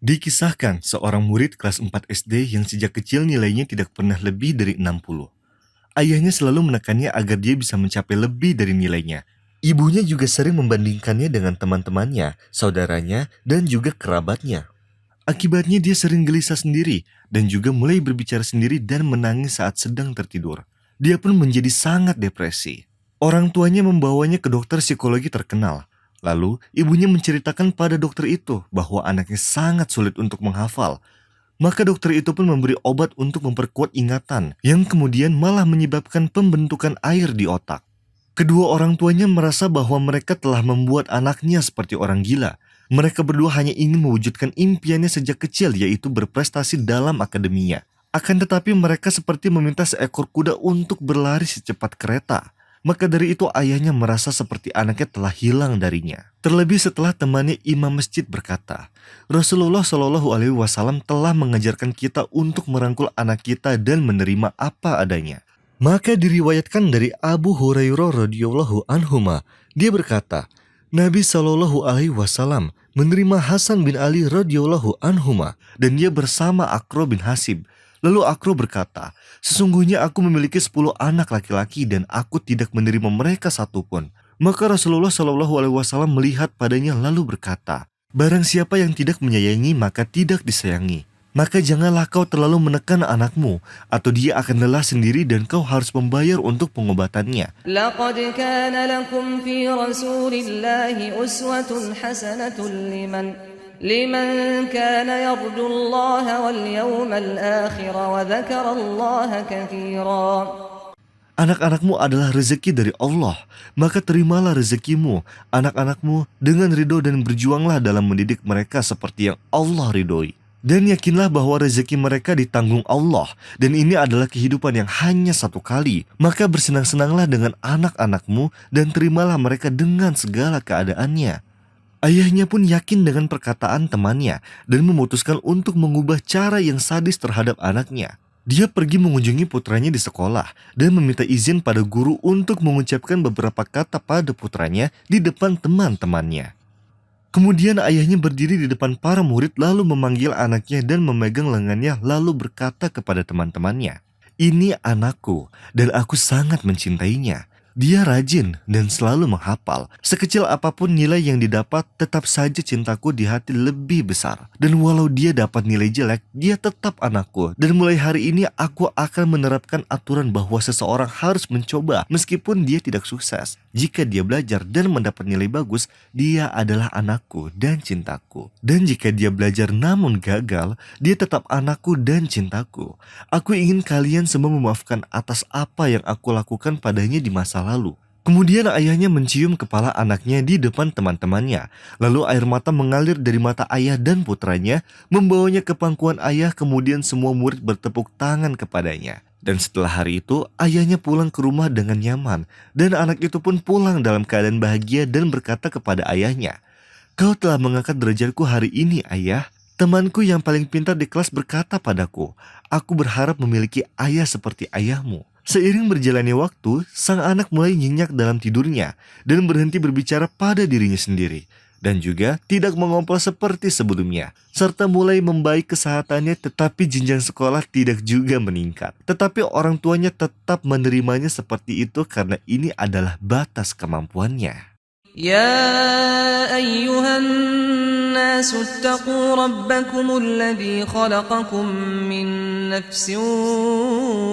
Dikisahkan seorang murid kelas 4 SD yang sejak kecil nilainya tidak pernah lebih dari 60. Ayahnya selalu menekannya agar dia bisa mencapai lebih dari nilainya. Ibunya juga sering membandingkannya dengan teman-temannya, saudaranya, dan juga kerabatnya. Akibatnya dia sering gelisah sendiri dan juga mulai berbicara sendiri dan menangis saat sedang tertidur. Dia pun menjadi sangat depresi. Orang tuanya membawanya ke dokter psikologi terkenal. Lalu, ibunya menceritakan pada dokter itu bahwa anaknya sangat sulit untuk menghafal. Maka dokter itu pun memberi obat untuk memperkuat ingatan, yang kemudian malah menyebabkan pembentukan air di otak. Kedua orang tuanya merasa bahwa mereka telah membuat anaknya seperti orang gila. Mereka berdua hanya ingin mewujudkan impiannya sejak kecil, yaitu berprestasi dalam akademinya. Akan tetapi mereka seperti meminta seekor kuda untuk berlari secepat kereta. Maka dari itu ayahnya merasa seperti anaknya telah hilang darinya. Terlebih setelah temannya imam masjid berkata, Rasulullah Shallallahu Alaihi Wasallam telah mengajarkan kita untuk merangkul anak kita dan menerima apa adanya. Maka diriwayatkan dari Abu Hurairah radhiyallahu anhuma, dia berkata, Nabi Shallallahu Alaihi Wasallam menerima Hasan bin Ali radhiyallahu anhuma dan dia bersama Aqra bin Hasib. Lalu Aqra berkata, sesungguhnya aku memiliki 10 anak laki-laki dan aku tidak menerima mereka satupun. Maka Rasulullah Shallallahu Alaihi Wasallam melihat padanya lalu berkata, barang siapa yang tidak menyayangi maka tidak disayangi. Maka janganlah kau terlalu menekan anakmu, atau dia akan lelah sendiri dan kau harus membayar untuk pengobatannya. لقد كان لكم في رسول الله أسوة حسنة لمن كان يرجو الله واليوم الآخر وذكر الله كثيرا. Anak-anakmu adalah rezeki dari Allah, maka terimalah rezekimu, anak-anakmu dengan ridho dan berjuanglah dalam mendidik mereka seperti yang Allah ridhoi. Dan yakinlah bahwa rezeki mereka ditanggung Allah, dan ini adalah kehidupan yang hanya satu kali. Maka bersenang-senanglah dengan anak-anakmu dan terimalah mereka dengan segala keadaannya. Ayahnya pun yakin dengan perkataan temannya dan memutuskan untuk mengubah cara yang sadis terhadap anaknya. Dia pergi mengunjungi putranya di sekolah dan meminta izin pada guru untuk mengucapkan beberapa kata pada putranya di depan teman-temannya. Kemudian ayahnya berdiri di depan para murid lalu memanggil anaknya dan memegang lengannya lalu berkata kepada teman-temannya, ini anakku dan aku sangat mencintainya. Dia rajin dan selalu menghafal. Sekecil apapun nilai yang didapat, tetap saja cintaku di hati lebih besar. Dan walau dia dapat nilai jelek, dia tetap anakku. Dan mulai hari ini aku akan menerapkan aturan bahwa seseorang harus mencoba meskipun dia tidak sukses. Jika dia belajar dan mendapat nilai bagus, dia adalah anakku dan cintaku. Dan jika dia belajar namun gagal, dia tetap anakku dan cintaku. Aku ingin kalian semua memaafkan atas apa yang aku lakukan padanya di masa lalu. Kemudian ayahnya mencium kepala anaknya di depan teman-temannya. Lalu air mata mengalir dari mata ayah dan putranya, membawanya ke pangkuan ayah. Kemudian semua murid bertepuk tangan kepadanya. Dan setelah hari itu, ayahnya pulang ke rumah dengan nyaman. Dan anak itu pun pulang dalam keadaan bahagia dan berkata kepada ayahnya, kau telah mengangkat derajatku hari ini, ayah. Temanku yang paling pintar di kelas berkata padaku, aku berharap memiliki ayah seperti ayahmu. Seiring berjalannya waktu, sang anak mulai nyenyak dalam tidurnya dan berhenti berbicara pada dirinya sendiri. Dan juga tidak mengompol seperti sebelumnya. Serta mulai membaik kesehatannya, tetapi jenjang sekolah tidak juga meningkat. Tetapi orang tuanya tetap menerimanya seperti itu karena ini adalah batas kemampuannya. يا أيها الناس اتقوا ربكم الذي خلقكم من نفس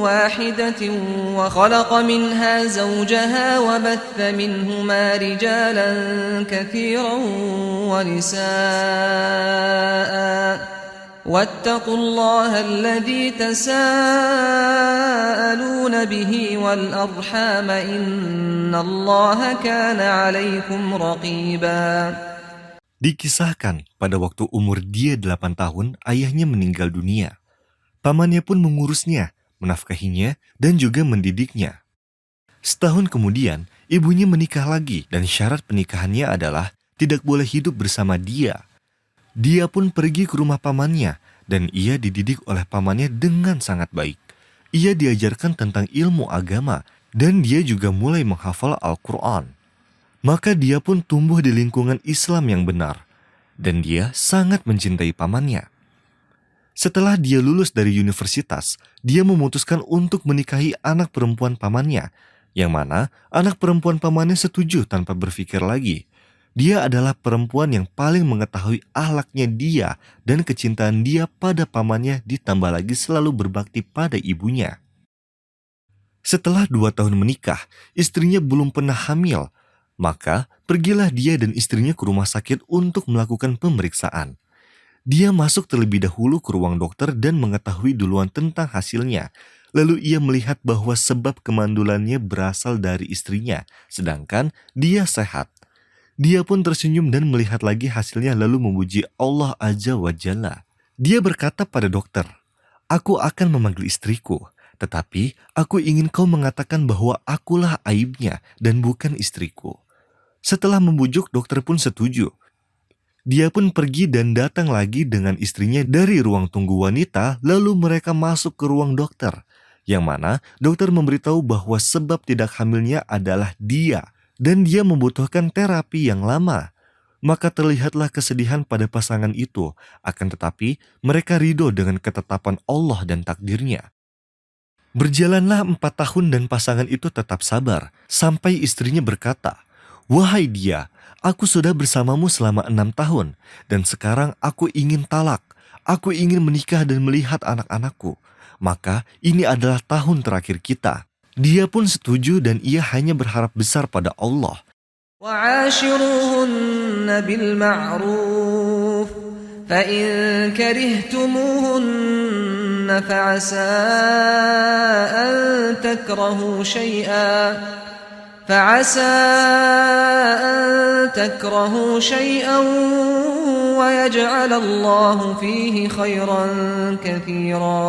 واحدة وخلق منها زوجها وبث منهما رجالا كثيرا ونساء واتقوا الله الذي تساءلون به والأرحام إن الله كان عليكم رقيبا. Dikisahkan pada waktu umur dia 8 tahun, ayahnya meninggal dunia. Pamannya pun mengurusnya, menafkahinya, dan juga mendidiknya. Setahun kemudian, ibunya menikah lagi dan syarat pernikahannya adalah tidak boleh hidup bersama dia. Dia pun pergi ke rumah pamannya dan ia dididik oleh pamannya dengan sangat baik. Ia diajarkan tentang ilmu agama dan dia juga mulai menghafal Al-Quran. Maka dia pun tumbuh di lingkungan Islam yang benar. dan dia sangat mencintai pamannya. Setelah dia lulus dari universitas, dia memutuskan untuk menikahi anak perempuan pamannya, yang mana anak perempuan pamannya setuju tanpa berpikir lagi. Dia adalah perempuan yang paling mengetahui akhlaknya dia dan kecintaan dia pada pamannya, ditambah lagi selalu berbakti pada ibunya. Setelah 2 tahun menikah, istrinya belum pernah hamil. Maka pergilah dia dan istrinya ke rumah sakit untuk melakukan pemeriksaan. Dia masuk terlebih dahulu ke ruang dokter dan mengetahui duluan tentang hasilnya. Lalu ia melihat bahwa sebab kemandulannya berasal dari istrinya, sedangkan dia sehat. Dia pun tersenyum dan melihat lagi hasilnya lalu memuji Allah Azza wa Jalla. Dia berkata pada dokter, "Aku akan memanggil istriku, tetapi aku ingin kau mengatakan bahwa akulah aibnya dan bukan istriku." Setelah membujuk, dokter pun setuju. Dia pun pergi dan datang lagi dengan istrinya dari ruang tunggu wanita, lalu mereka masuk ke ruang dokter, yang mana dokter memberitahu bahwa sebab tidak hamilnya adalah dia, dan dia membutuhkan terapi yang lama. Maka terlihatlah kesedihan pada pasangan itu, akan tetapi mereka ridho dengan ketetapan Allah dan takdirnya. Berjalanlah 4 tahun dan pasangan itu tetap sabar, sampai istrinya berkata, "Wahai dia, aku sudah bersamamu selama 6 tahun, dan sekarang aku ingin talak. Aku ingin menikah dan melihat anak-anakku. Maka ini adalah tahun terakhir kita." Dia pun setuju dan ia hanya berharap besar pada Allah. وعاشروهن بالمعروف فإن كرهتموهن فعسى أن تكرهوا شيئا ويجعل الله فيه خيرا كثيرا.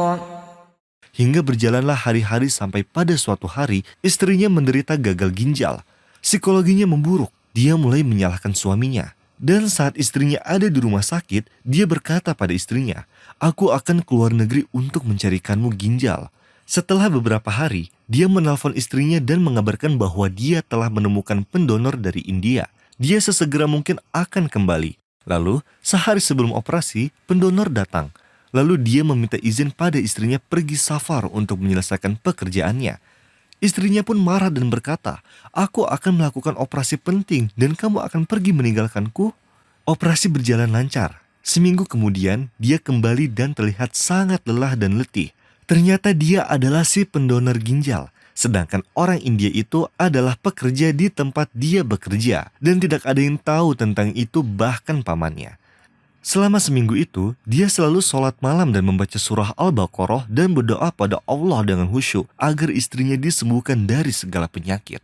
Hingga berjalanlah hari-hari sampai pada suatu hari istrinya menderita gagal ginjal. Psikologinya memburuk, dia mulai menyalahkan suaminya. Dan saat istrinya ada di rumah sakit, dia berkata pada istrinya, "Aku akan keluar negeri untuk mencarikanmu ginjal." Setelah beberapa hari, dia menelpon istrinya dan mengabarkan bahwa dia telah menemukan pendonor dari India. Dia sesegera mungkin akan kembali. Lalu, sehari sebelum operasi, pendonor datang. Lalu dia meminta izin pada istrinya pergi safar untuk menyelesaikan pekerjaannya. Istrinya pun marah dan berkata, "Aku akan melakukan operasi penting dan kamu akan pergi meninggalkanku." Operasi berjalan lancar. Seminggu kemudian, dia kembali dan terlihat sangat lelah dan letih. Ternyata dia adalah si pendonor ginjal, sedangkan orang India itu adalah pekerja di tempat dia bekerja dan tidak ada yang tahu tentang itu bahkan pamannya. Selama seminggu itu, dia selalu sholat malam dan membaca surah Al-Baqarah dan berdoa pada Allah dengan khusyuk agar istrinya disembuhkan dari segala penyakit.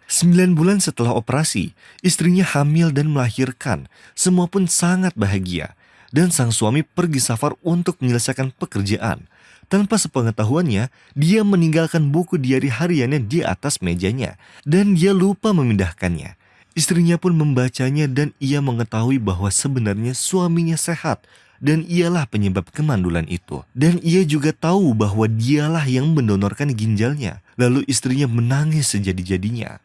9 bulan setelah operasi, istrinya hamil dan melahirkan. Semua pun sangat bahagia. Dan sang suami pergi safar untuk menyelesaikan pekerjaan. Tanpa sepengetahuannya, dia meninggalkan buku diari hariannya di atas mejanya. Dan dia lupa memindahkannya. Istrinya pun membacanya dan ia mengetahui bahwa sebenarnya suaminya sehat dan ialah penyebab kemandulan itu. Dan ia juga tahu bahwa dialah yang mendonorkan ginjalnya. Lalu istrinya menangis sejadi-jadinya.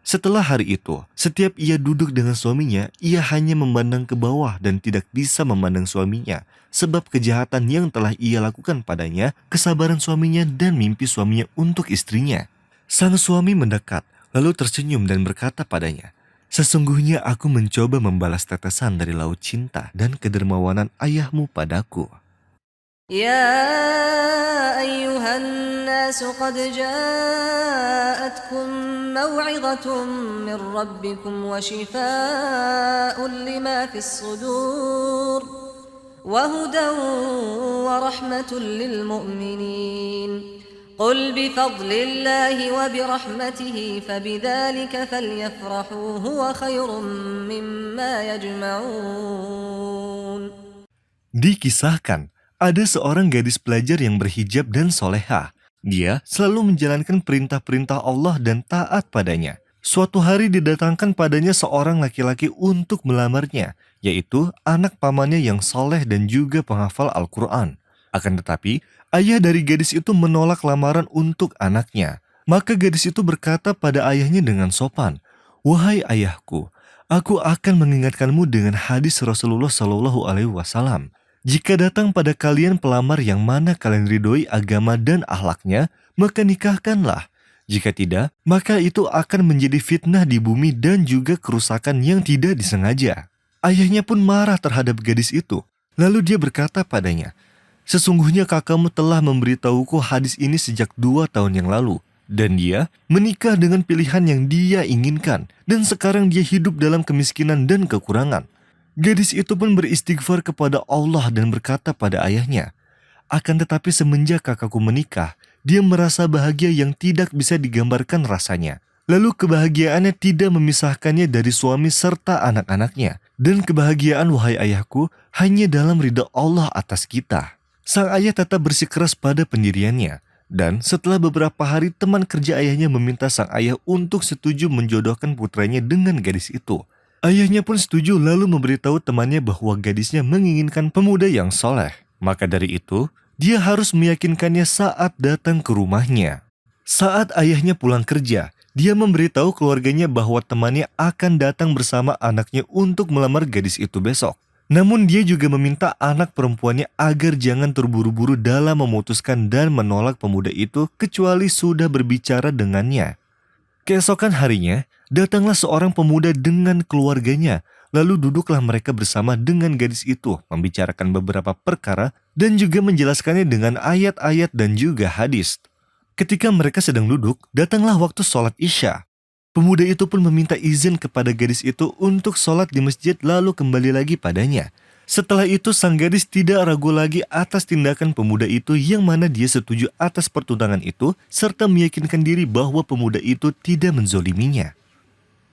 Setelah hari itu, setiap ia duduk dengan suaminya, ia hanya memandang ke bawah dan tidak bisa memandang suaminya. Sebab kejahatan yang telah ia lakukan padanya, kesabaran suaminya dan mimpi suaminya untuk istrinya. Sang suami mendekat, lalu tersenyum dan berkata padanya, "Sesungguhnya aku mencoba membalas tetesan dari laut cinta dan kedermawanan ayahmu padaku." يا أيها الناس قد جاءتكم موعظة من ربكم وشفاء لما في الصدور وهدى ورحمة للمؤمنين قل بفضل الله وبرحمته فبذلك فليفرحوا هو خير مما يجمعون. Dikisahkan, ada seorang gadis pelajar yang berhijab dan soleha. Dia selalu menjalankan perintah-perintah Allah dan taat padanya. Suatu hari didatangkan padanya seorang laki-laki untuk melamarnya, yaitu anak pamannya yang soleh dan juga penghafal Al-Quran. Akan tetapi, ayah dari gadis itu menolak lamaran untuk anaknya. Maka gadis itu berkata pada ayahnya dengan sopan, "Wahai ayahku, Aku akan mengingatkanmu dengan hadis Rasulullah Shallallahu Alaihi Wasallam. Jika datang pada kalian pelamar yang mana kalian ridhoi agama dan akhlaknya, maka nikahkanlah. Jika tidak, maka itu akan menjadi fitnah di bumi dan juga kerusakan yang tidak disengaja. Ayahnya pun marah terhadap gadis itu. Lalu dia berkata padanya, sesungguhnya kakakmu telah memberitahuku hadis ini sejak 2 tahun yang lalu. Dan dia menikah dengan pilihan yang dia inginkan. Dan sekarang dia hidup dalam kemiskinan dan kekurangan. Gadis itu pun beristighfar kepada Allah dan berkata pada ayahnya, akan tetapi semenjak kakakku menikah, dia merasa bahagia yang tidak bisa digambarkan rasanya. Lalu kebahagiaannya tidak memisahkannya dari suami serta anak-anaknya. Dan kebahagiaan wahai ayahku hanya dalam ridha Allah atas kita. Sang ayah tetap bersikeras pada pendiriannya. Dan setelah beberapa hari teman kerja ayahnya meminta sang ayah untuk setuju menjodohkan putranya dengan gadis itu. Ayahnya pun setuju lalu memberitahu temannya bahwa gadisnya menginginkan pemuda yang soleh. Maka dari itu, dia harus meyakinkannya saat datang ke rumahnya. Saat ayahnya pulang kerja, dia memberitahu keluarganya bahwa temannya akan datang bersama anaknya untuk melamar gadis itu besok. Namun dia juga meminta anak perempuannya agar jangan terburu-buru dalam memutuskan dan menolak pemuda itu kecuali sudah berbicara dengannya. Keesokan harinya, datanglah seorang pemuda dengan keluarganya. Lalu duduklah mereka bersama dengan gadis itu, membicarakan beberapa perkara dan juga menjelaskannya dengan ayat-ayat dan juga hadis. Ketika mereka sedang duduk, datanglah waktu sholat Isya. Pemuda itu pun meminta izin kepada gadis itu untuk sholat di masjid lalu kembali lagi padanya. Setelah itu sang gadis tidak ragu lagi atas tindakan pemuda itu yang mana dia setuju atas pertunangan itu serta meyakinkan diri bahwa pemuda itu tidak menzoliminya.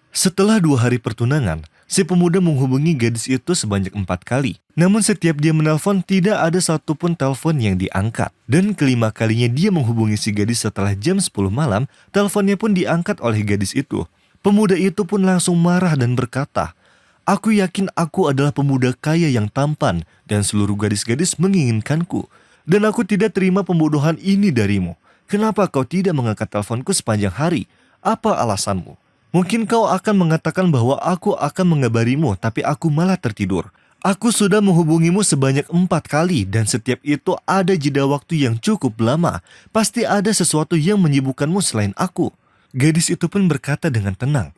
Setelah 2 hari pertunangan, si pemuda menghubungi gadis itu sebanyak 4 kali. Namun setiap dia menelpon tidak ada satupun telepon yang diangkat. Dan kelima kalinya dia menghubungi si gadis setelah jam 10 malam, teleponnya pun diangkat oleh gadis itu. Pemuda itu pun langsung marah dan berkata, aku yakin aku adalah pemuda kaya yang tampan dan seluruh gadis-gadis menginginkanku. Dan aku tidak terima pembodohan ini darimu. Kenapa kau tidak mengangkat teleponku sepanjang hari? Apa alasanmu? Mungkin kau akan mengatakan bahwa aku akan mengabarimu, tapi aku malah tertidur. Aku sudah menghubungimu sebanyak 4 kali dan setiap itu ada jeda waktu yang cukup lama. Pasti ada sesuatu yang menyibukkanmu selain aku. Gadis itu pun berkata dengan tenang,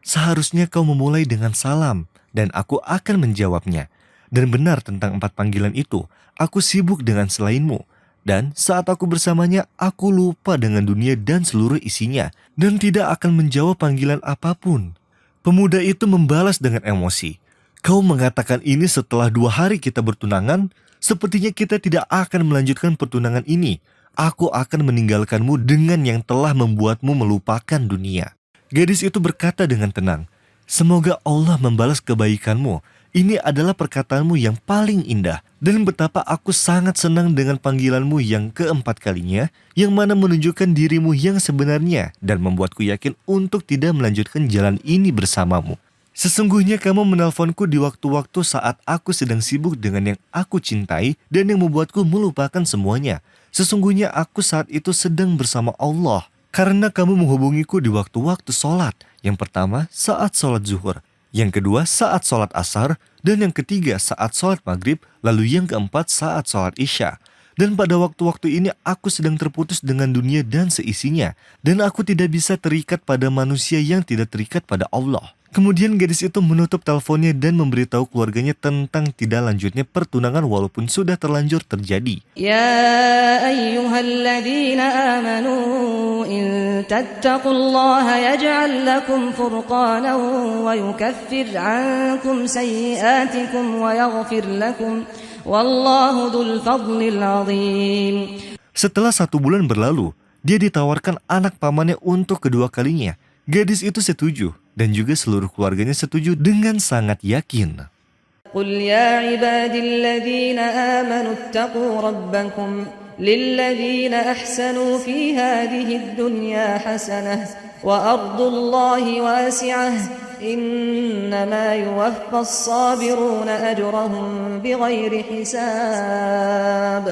seharusnya kau memulai dengan salam dan aku akan menjawabnya. Dan benar tentang 4 panggilan itu, aku sibuk dengan selainmu. Dan saat aku bersamanya, aku lupa dengan dunia dan seluruh isinya, dan tidak akan menjawab panggilan apapun. Pemuda itu membalas dengan emosi. Kau mengatakan ini setelah 2 hari kita bertunangan? Sepertinya kita tidak akan melanjutkan pertunangan ini. Aku akan meninggalkanmu dengan yang telah membuatmu melupakan dunia. Gadis itu berkata dengan tenang, semoga Allah membalas kebaikanmu. Ini adalah perkataanmu yang paling indah. Dan betapa aku sangat senang dengan panggilanmu yang keempat kalinya, yang mana menunjukkan dirimu yang sebenarnya dan membuatku yakin untuk tidak melanjutkan jalan ini bersamamu. Sesungguhnya kamu menelponku di waktu-waktu saat aku sedang sibuk dengan yang aku cintai dan yang membuatku melupakan semuanya. Sesungguhnya aku saat itu sedang bersama Allah. Karena kamu menghubungiku di waktu-waktu sholat. Yang pertama saat sholat zuhur. Yang kedua saat sholat asar, dan yang ketiga saat sholat maghrib, lalu yang keempat saat sholat isya. Dan pada waktu-waktu ini aku sedang terputus dengan dunia dan seisinya, dan aku tidak bisa terikat pada manusia yang tidak terikat pada Allah. Kemudian gadis itu menutup teleponnya dan memberitahu keluarganya tentang tidak lanjutnya pertunangan walaupun sudah terlanjur terjadi. Ya ayyuhalladzina amanu in tattaqullaha yaj'al lakum furqanan wa yukaffir 'ankum sayyi'atikum wa yaghfir lakum wallahu dzul fadlil 'adzim. Setelah 1 bulan berlalu, dia ditawarkan anak pamannya untuk kedua kalinya. Gadis itu setuju dan juga seluruh keluarganya setuju dengan sangat yakin. Qul ya ibadilladzina amanu ittaqu rabbakum lilladzina ahsanu fi hadhihi ad-dunya hasanah wa ardullahi wasi'ah innama yuwaffas sabiruna ajrahum bighairi hisab.